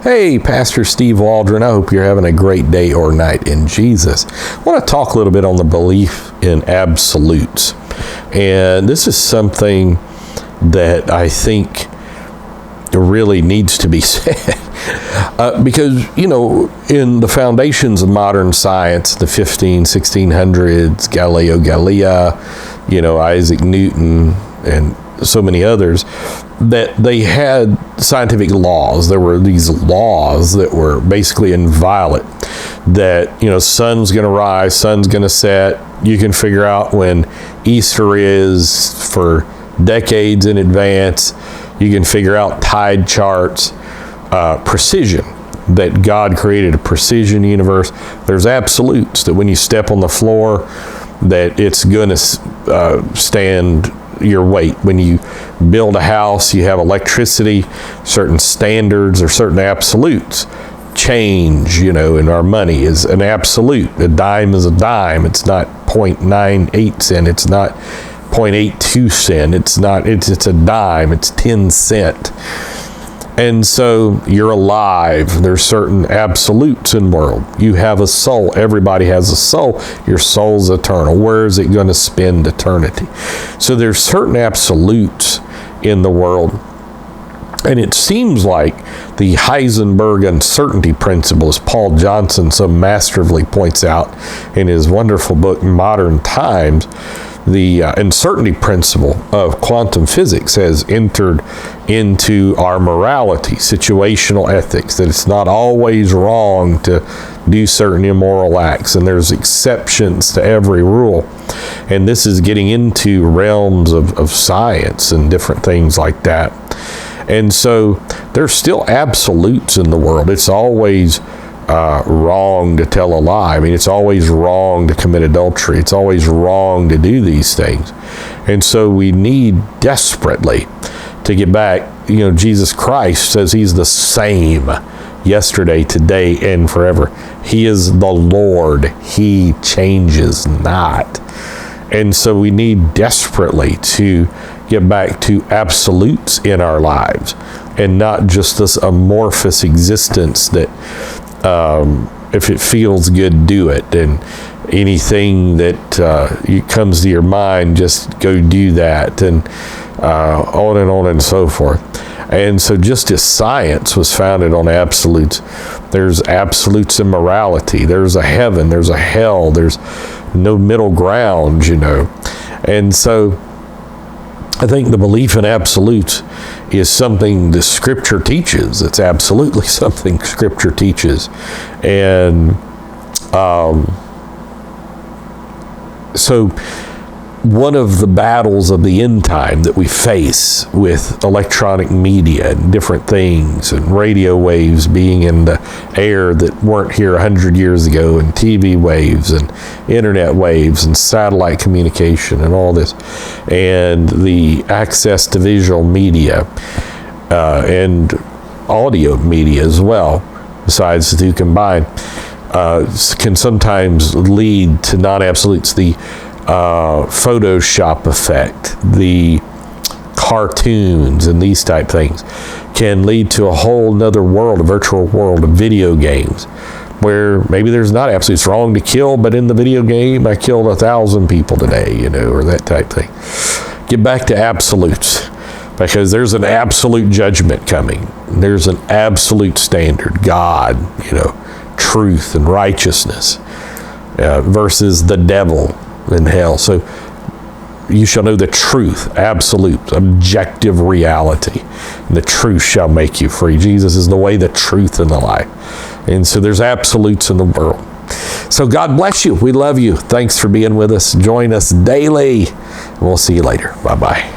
Hey, Pastor Steve Waldron. I hope you're having a great day or night in Jesus. I want to talk a little bit on the belief in absolutes. And this is something that I think really needs to be said. Because, in the foundations of modern science, the 1600s, Galileo Galilei, Isaac Newton, and so many others, that they had scientific laws. There were these laws that were basically inviolate, that, sun's going to rise, sun's going to set. You can figure out when Easter is for decades in advance. You can figure out tide charts, precision, that God created a precision universe. There's absolutes, that when you step on the floor, that it's going to stand your weight. When you build a house, you have electricity, certain standards or certain absolutes. Change, in our money is an absolute. A dime is a dime. It's not 0.98 cent. It's not 0.82 cent. It's a dime. It's 10 cent. And so you're alive. There's certain absolutes in the world. You have a soul. Everybody has a soul. Your soul's eternal. Where is it going to spend eternity? So there's certain absolutes in the world. And it seems like the Heisenberg uncertainty principle, as Paul Johnson so masterfully points out in his wonderful book, Modern Times, the uncertainty principle of quantum physics has entered into our morality, situational ethics, that it's not always wrong to do certain immoral acts, and there's exceptions to every rule. And this is getting into realms of science and different things like that. And so there's still absolutes in the world. It's always wrong to tell a lie. I mean, it's always wrong to commit adultery. It's always wrong to do these things. And so we need desperately to get back. Jesus Christ says he's the same yesterday, today, and forever. He is the Lord. He changes not. And so we need desperately to get back to absolutes in our lives, and not just this amorphous existence that if it feels good, do it, and anything that comes to your mind, just go do that, and on and so forth. And so just as science was founded on absolutes, there's absolutes in morality. There's a heaven, there's a hell, there's no middle ground, And so I think the belief in absolutes is something the Scripture teaches. It's absolutely something Scripture teaches. And so one of the battles of the end time that we face with electronic media and different things, and radio waves being in the air that weren't here 100 years ago, and TV waves and internet waves and satellite communication and all this, and the access to visual media and audio media as well, besides the two combined, can sometimes lead to non-absolutes. The Photoshop effect, the cartoons and these type things can lead to a whole nother world, a virtual world of video games, where maybe there's not absolutes. It's wrong to kill, but in the video game, I killed 1,000 people today, or that type thing. Get back to absolutes, because there's an absolute judgment coming. There's an absolute standard, God, truth and righteousness, versus the devil in hell. So you shall know the truth, absolute, objective reality, and the truth shall make you free. Jesus is the way, the truth, and the life. And so there's absolutes in the world. So God bless you. We love you. Thanks for being with us. Join us daily. And we'll see you later. Bye-bye.